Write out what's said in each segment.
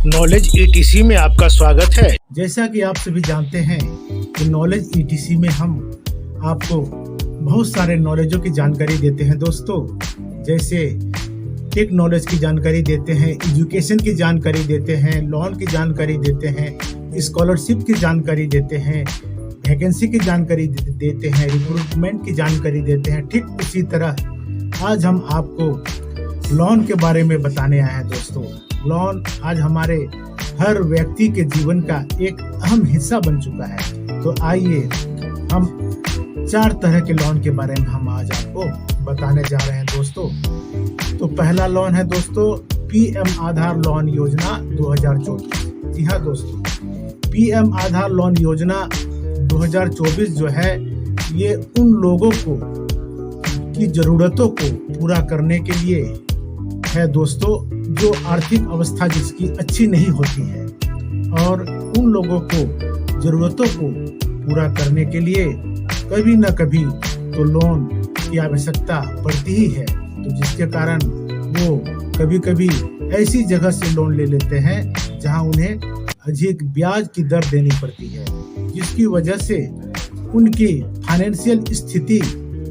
Knowledge etc में आपका स्वागत है। जैसा कि आप सभी जानते हैं कि नॉलेज ईटीसी में हम आपको बहुत सारे नॉलेजों की जानकारी देते हैं दोस्तों। जैसे टेक नॉलेज की जानकारी देते हैं, एजुकेशन की जानकारी देते हैं, लोन की जानकारी देते हैं, स्कॉलरशिप की जानकारी देते हैं, वैकेंसी की जानकारी देते हैं, रिक्रूटमेंट की जानकारी देते हैं। ठीक उसी तरह आज हम आपको लोन के बारे में बताने आए हैं दोस्तों। लोन आज हमारे हर व्यक्ति के जीवन का एक अहम हिस्सा बन चुका है। तो आइए हम 4 तरह के लोन के बारे में हम आज आपको बताने जा रहे हैं दोस्तों। तो पहला लोन है दोस्तों पीएम आधार लोन योजना 2024। जी हाँ दोस्तों, पीएम आधार लोन योजना 2024 जो है ये उन लोगों को की जरूरतों को पूरा करने के लिए है दोस्तों, जो आर्थिक अवस्था जिसकी अच्छी नहीं होती है और उन लोगों को जरूरतों को पूरा करने के लिए कभी न कभी तो लोन की आवश्यकता पड़ती ही है। तो जिसके कारण वो कभी कभी ऐसी जगह से लोन ले लेते हैं जहां उन्हें अधिक ब्याज की दर देनी पड़ती है, जिसकी वजह से उनकी फाइनेंशियल स्थिति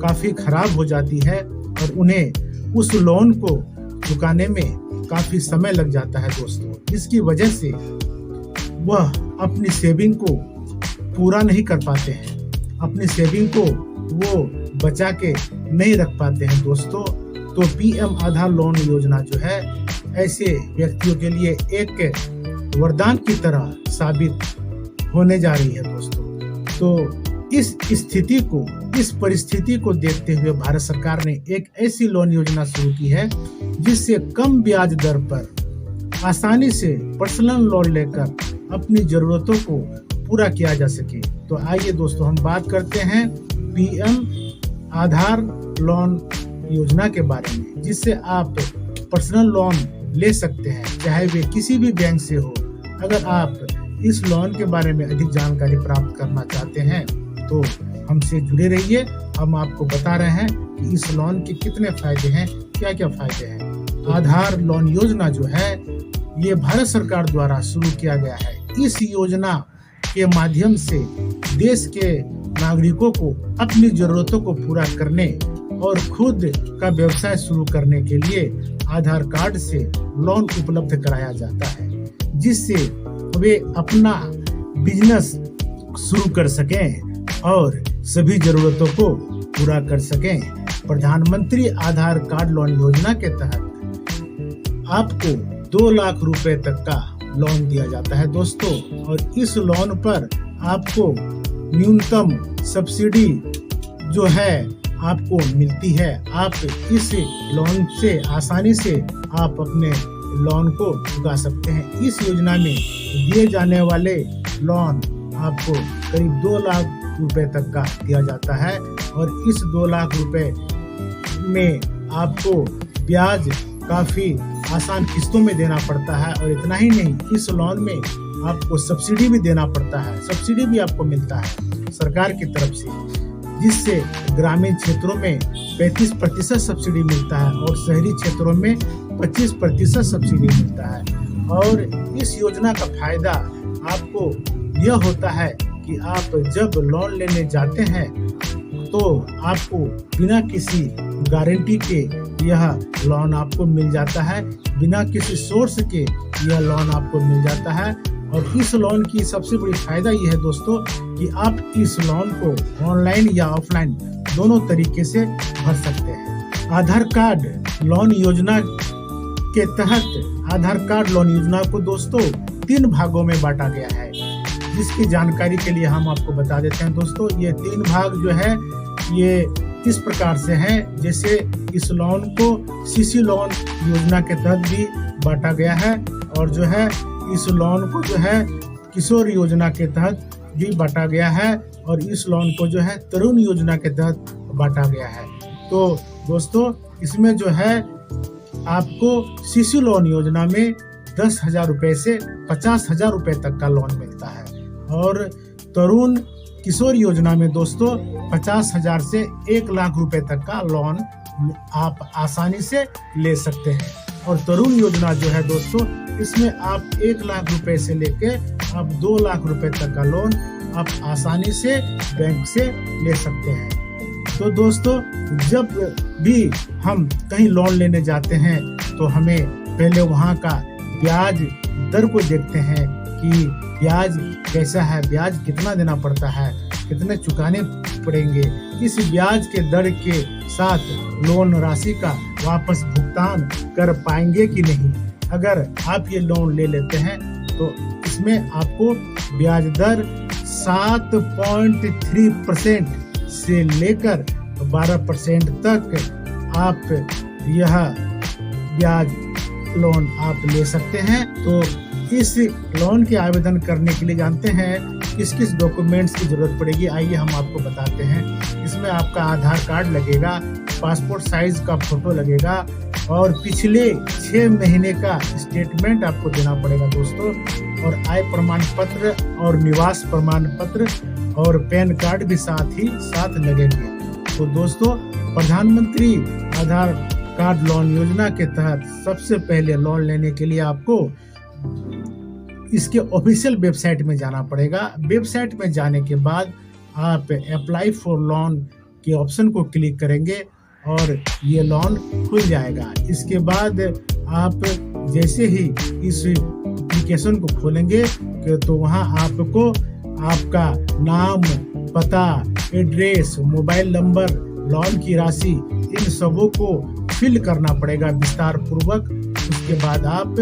काफी खराब हो जाती है और उन्हें उस लोन को चुकाने में काफी समय लग जाता है दोस्तों। जिसकी वजह से वह अपनी सेविंग को पूरा नहीं कर पाते हैं, अपनी सेविंग को वो बचा के नहीं रख पाते हैं दोस्तों। तो पीएम आधार लोन योजना जो है ऐसे व्यक्तियों के लिए एक वरदान की तरह साबित होने जा रही है दोस्तों। तो इस स्थिति को, इस परिस्थिति को देखते हुए भारत सरकार ने एक ऐसी लोन योजना शुरू की है जिससे कम ब्याज दर पर आसानी से पर्सनल लोन लेकर अपनी जरूरतों को पूरा किया जा सके। तो आइए दोस्तों हम बात करते हैं पीएम आधार लोन योजना के बारे में, जिससे आप पर्सनल लोन ले सकते हैं, चाहे वे किसी भी बैंक से हो। अगर आप इस लोन के बारे में अधिक जानकारी प्राप्त करना चाहते हैं तो हमसे जुड़े रहिए। हम आपको बता रहे हैं कि इस लोन के कितने फायदे हैं, क्या क्या फायदे हैं। आधार लोन योजना जो है ये भारत सरकार द्वारा शुरू किया गया है। इस योजना के माध्यम से देश के नागरिकों को अपनी जरूरतों को पूरा करने और खुद का व्यवसाय शुरू करने के लिए आधार कार्ड से लोन उपलब्ध कराया जाता है, जिससे वे अपना बिजनेस शुरू कर सकें और सभी जरूरतों को पूरा कर सकें। प्रधानमंत्री आधार कार्ड लोन योजना के तहत आपको 2 लाख रुपए तक का लोन दिया जाता है दोस्तों। और इस लोन पर आपको न्यूनतम सब्सिडी जो है आपको मिलती है। आप इस लोन से आसानी से आप अपने लोन को चुका सकते हैं। इस योजना में दिए जाने वाले लोन आपको करीब 2 लाख रुपए तक का दिया जाता है और इस 2 लाख रुपए में आपको ब्याज काफी आसान किस्तों में देना पड़ता है। और इतना ही नहीं, इस लोन में आपको सब्सिडी भी देना पड़ता है। सब्सिडी भी आपको मिलता है सरकार की तरफ से, जिससे ग्रामीण क्षेत्रों में 35% सब्सिडी मिलता है और शहरी क्षेत्रों में 25% सब्सिडी मिलता है। और इस योजना का फायदा आपको यह होता है कि आप जब लोन लेने जाते हैं तो आपको बिना किसी गारंटी के यह लोन आपको मिल जाता है, बिना किसी सोर्स के यह लोन आपको मिल जाता है। और इस लोन की सबसे बड़ी फायदा यह है दोस्तों कि आप इस लोन को ऑनलाइन या ऑफलाइन दोनों तरीके से भर सकते हैं। आधार कार्ड लोन योजना के तहत आधार कार्ड लोन योजना को दोस्तों 3 भागों में बांटा गया है, जिसकी जानकारी के लिए हम आपको बता देते हैं दोस्तों। ये 3 भाग जो है ये इस प्रकार से हैं। जैसे इस लोन को सीसी लोन योजना के तहत भी बांटा गया है और जो है इस लोन को जो है किशोर योजना के तहत भी बांटा गया है और इस लोन को जो है तरुण योजना के तहत बांटा गया है। तो दोस्तों इसमें जो है आपको सीसी लोन योजना में 10,000 रुपए से 50,000 रुपए तक का लोन मिलता है और तरुण किशोर योजना में दोस्तों 50,000 से 1 लाख रुपए तक का लोन आप आसानी से ले सकते हैं। और तरुण योजना जो है दोस्तों, इसमें आप 1 लाख रुपए से लेके आप 2 लाख रुपए तक का लोन आप आसानी से बैंक से ले सकते हैं। तो दोस्तों, जब भी हम कहीं लोन लेने जाते हैं तो हमें पहले वहाँ का ब्याज दर को देखते हैं कि ब्याज कैसा है, ब्याज कितना देना पड़ता है, कितने चुकाने पड़ेंगे, इस ब्याज के दर के साथ लोन राशि का वापस भुगतान कर पाएंगे कि नहीं। अगर आप ये लोन ले लेते हैं तो इसमें आपको ब्याज दर 7.3% से लेकर 12% तक आप यह ब्याज लोन आप ले सकते हैं। तो इस लोन के आवेदन करने के लिए जानते हैं किस किस डॉक्यूमेंट्स की जरूरत पड़ेगी, आइए हम आपको बताते हैं। इसमें आपका आधार कार्ड लगेगा, पासपोर्ट साइज का फोटो लगेगा और पिछले 6 महीने का स्टेटमेंट आपको देना पड़ेगा दोस्तों, और आय प्रमाण पत्र और निवास प्रमाण पत्र और पैन कार्ड भी साथ लगेंगे। तो दोस्तों, प्रधानमंत्री आधार कार्ड लोन योजना के तहत सबसे पहले लोन लेने के लिए आपको इसके ऑफिशियल वेबसाइट में जाना पड़ेगा। वेबसाइट में जाने के बाद आप अप्लाई फॉर लोन के ऑप्शन को क्लिक करेंगे और ये लोन खुल जाएगा। इसके बाद आप जैसे ही इस एप्लीकेशन को खोलेंगे तो वहाँ आपको आपका नाम, पता, एड्रेस, मोबाइल नंबर, लोन की राशि, इन सबों को फिल करना पड़ेगा विस्तार पूर्वक। उसके बाद आप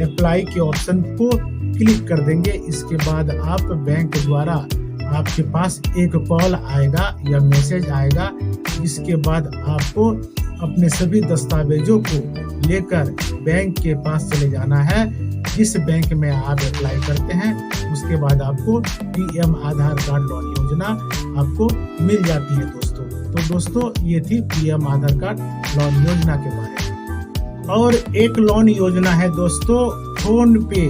अप्लाई के ऑप्शन को क्लिक कर देंगे। इसके बाद आप बैंक द्वारा आपके पास एक कॉल आएगा या मैसेज आएगा, जिसके बाद आपको अपने सभी दस्तावेजों को लेकर बैंक के पास चले जाना है। जिस बैंक में आप अप्लाई करते हैं उसके बाद आपको पीएम आधार कार्ड लोन योजना आपको मिल जाती है दोस्तों। तो दोस्तों, ये थी पीएम आधार कार्ड लोन योजना के बारे में। और एक लोन योजना है दोस्तों, फोन पे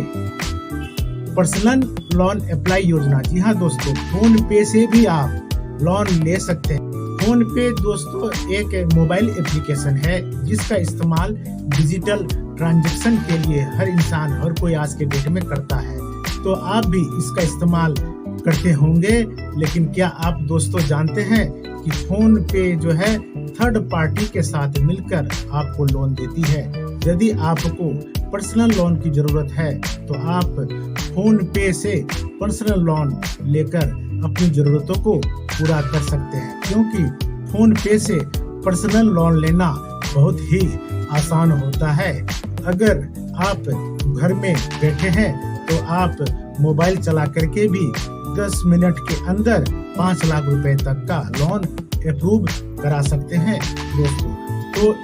पर्सनल लोन अप्लाई योजना। जी हाँ दोस्तों, फोन पे से भी आप लोन ले सकते हैं। फोन पे दोस्तों एक मोबाइल एप्लीकेशन है जिसका इस्तेमाल डिजिटल ट्रांजैक्शन के लिए हर इंसान, हर कोई आज के डेट में करता है। तो आप भी इसका इस्तेमाल करते होंगे, लेकिन क्या आप दोस्तों जानते हैं कि फोन पे जो है थर्ड पार्टी के साथ मिलकर आपको लोन देती है। यदि आपको पर्सनल लोन की जरूरत है तो आप फोन पे से पर्सनल लोन लेकर अपनी जरूरतों को पूरा कर सकते हैं, क्योंकि फोन पे से पर्सनल लोन लेना बहुत ही आसान होता है। अगर आप घर में बैठे हैं तो आप मोबाइल चला करके भी 10 मिनट के अंदर 5 लाख रुपए तक का लोन अप्रूव करा सकते हैं दोस्तों। तो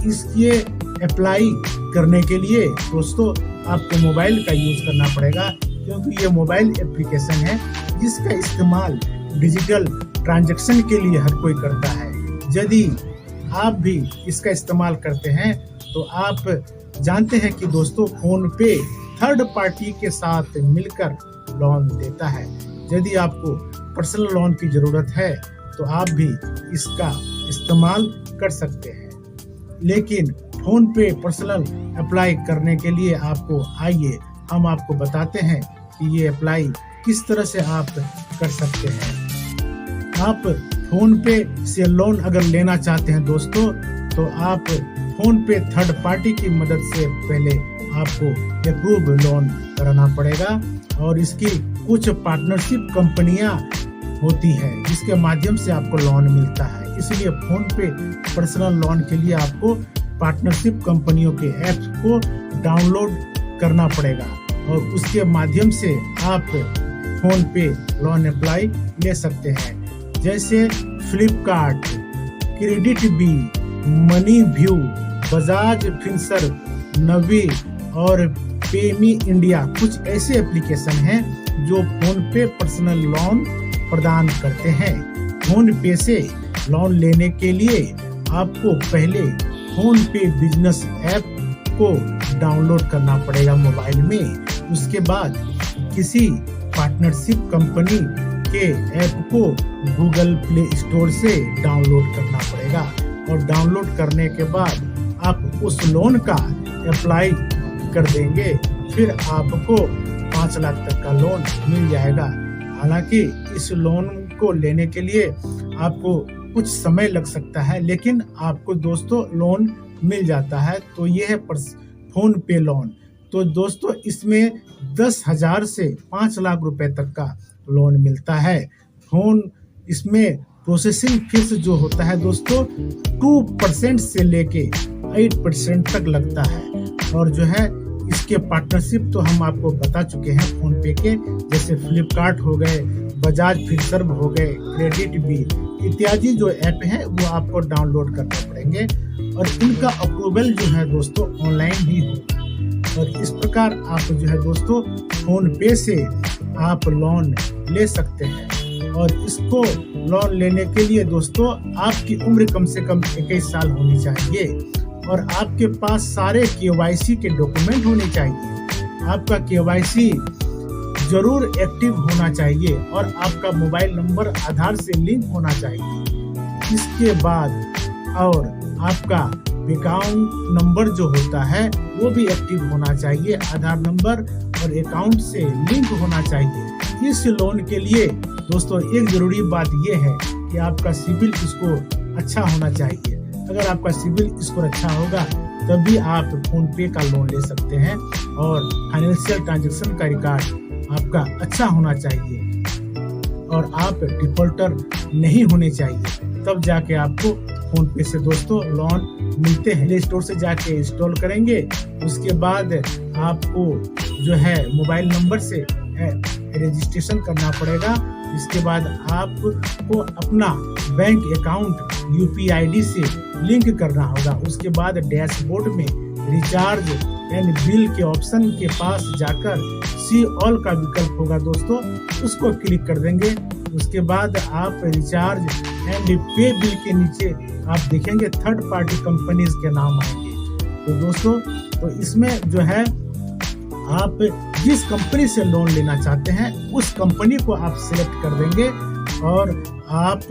इसके अप्लाई करने के लिए दोस्तों आपको मोबाइल का यूज करना पड़ेगा, क्योंकि ये मोबाइल एप्लीकेशन है जिसका इस्तेमाल डिजिटल ट्रांजैक्शन के लिए हर कोई करता है। यदि आप भी इसका इस्तेमाल करते हैं तो आप जानते हैं कि दोस्तों फोन पे थर्ड पार्टी के साथ मिलकर लोन देता है। यदि आपको पर्सनल लोन की जरूरत है तो आप भी इसका इस्तेमाल कर सकते हैं। लेकिन फोन पे पर्सनल अप्लाई करने के लिए आपको आइए हम आपको बताते हैं कि ये अप्लाई किस तरह से आप कर सकते हैं। आप फोन पे से लोन अगर लेना चाहते हैं दोस्तों तो आप फोन पे थर्ड पार्टी की मदद से पहले आपको अप्रूव लोन कराना पड़ेगा, और इसकी कुछ पार्टनरशिप कंपनियां होती है जिसके माध्यम से आपको लोन मिलता है। इसलिए फोन पे पर्सनल लोन के लिए आपको पार्टनरशिप कंपनियों के ऐप्स को डाउनलोड करना पड़ेगा और उसके माध्यम से आप फोन पे लोन अप्लाई ले सकते हैं। जैसे Flipkart, CreditBee, Moneyview, Bajaj Finserv, Navi और पेमी इंडिया कुछ ऐसे एप्लीकेशन हैं जो फोन पे पर्सनल लोन प्रदान करते हैं। फोन पे से लोन लेने के लिए आपको पहले फोन पे बिजनेस ऐप को डाउनलोड करना पड़ेगा मोबाइल में। उसके बाद किसी पार्टनरशिप कंपनी के ऐप को गूगल प्ले स्टोर से डाउनलोड करना पड़ेगा, और डाउनलोड करने के बाद आप उस लोन का अप्लाई कर देंगे फिर आपको 5 लाख तक का लोन मिल जाएगा। हालांकि इस लोन को लेने के लिए आपको कुछ समय लग सकता है, लेकिन आपको दोस्तों लोन मिल जाता है। तो ये है फोन पे लोन। तो दोस्तों इसमें 10,000 से 5 लाख रुपए तक का लोन मिलता है। इसमें प्रोसेसिंग फीस जो होता है दोस्तों 2% से लेके 8% तक लगता है। और जो है इसके पार्टनरशिप तो हम आपको बता चुके हैं फोन पे के, जैसे फ्लिपकार्ट हो गए, बजाज फिनसर्व हो गए, क्रेडिट बिल इत्यादि जो ऐप हैं वो आपको डाउनलोड करने पड़ेंगे और इनका अप्रूवल जो है दोस्तों ऑनलाइन ही होगा। और इस प्रकार आप जो है दोस्तों फोन पे से आप लोन ले सकते हैं। और इसको लोन लेने के लिए दोस्तों आपकी उम्र कम से कम 21 साल होनी चाहिए और आपके पास सारे KYC के डॉक्यूमेंट होने चाहिए। आपका KYC जरूर एक्टिव होना चाहिए और आपका मोबाइल नंबर आधार से लिंक होना चाहिए। इसके बाद और आपका अकाउंट नंबर जो होता है वो भी एक्टिव होना चाहिए, आधार नंबर और अकाउंट से लिंक होना चाहिए। इस लोन के लिए दोस्तों एक जरूरी बात ये है कि आपका सिबिल स्कोर अच्छा होना चाहिए। अगर आपका सिबिल स्कोर अच्छा होगा तभी आप फोन पे का लोन ले सकते हैं और फाइनेंशियल ट्रांजैक्शन का रिकॉर्ड आपका अच्छा होना चाहिए और आप डिफॉल्टर नहीं होने चाहिए, तब जाके आपको फोन पे से दोस्तों लोन मिलते हैं। प्ले स्टोर से जाके इंस्टॉल करेंगे, उसके बाद आपको जो है मोबाइल नंबर से रजिस्ट्रेशन करना पड़ेगा। इसके बाद आपको अपना बैंक अकाउंट UPI से लिंक करना होगा। उसके बाद डैशबोर्ड में रिचार्ज एंड बिल के ऑप्शन के पास जाकर सी ऑल का विकल्प होगा दोस्तों, उसको क्लिक कर देंगे। उसके बाद आप रिचार्ज एंड पे बिल के नीचे आप देखेंगे थर्ड पार्टी कंपनीज के नाम आएंगे। तो दोस्तों तो इसमें जो है आप जिस कंपनी से लोन लेना चाहते हैं उस कंपनी को आप सिलेक्ट कर देंगे और आप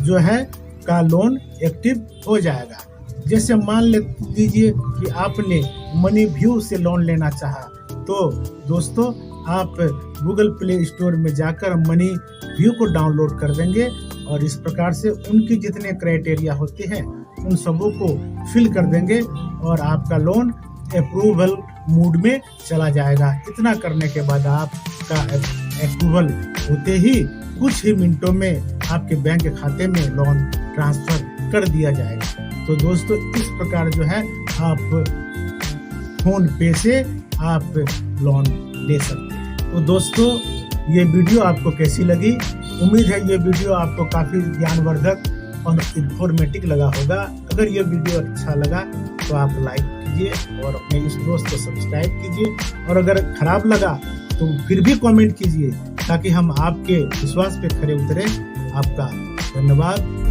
जो है का लोन एक्टिव हो जाएगा। जैसे मान लीजिए कि आपने मनी व्यू से लोन लेना चाहा, तो दोस्तों आप गूगल प्ले स्टोर में जाकर मनी व्यू को डाउनलोड कर देंगे और इस प्रकार से उनकी जितने क्राइटेरिया होते हैं उन सबों को फिल कर देंगे और आपका लोन अप्रूवल मूड में चला जाएगा। इतना करने के बाद आपका अप्रूवल होते ही कुछ ही मिनटों में आपके बैंक खाते में लोन ट्रांसफर कर दिया जाएगा। तो दोस्तों इस प्रकार जो है आप फोन पे से आप लोन ले सकते हैं। तो दोस्तों ये वीडियो आपको कैसी लगी? उम्मीद है ये वीडियो आपको काफ़ी ज्ञानवर्धक और इंफॉर्मेटिव लगा होगा। अगर ये वीडियो अच्छा लगा तो आप लाइक कीजिए और अपने इस दोस्त को सब्सक्राइब कीजिए और अगर खराब लगा तो फिर भी कमेंट कीजिए ताकि हम आपके विश्वास पे खरे उतरे। आपका धन्यवाद।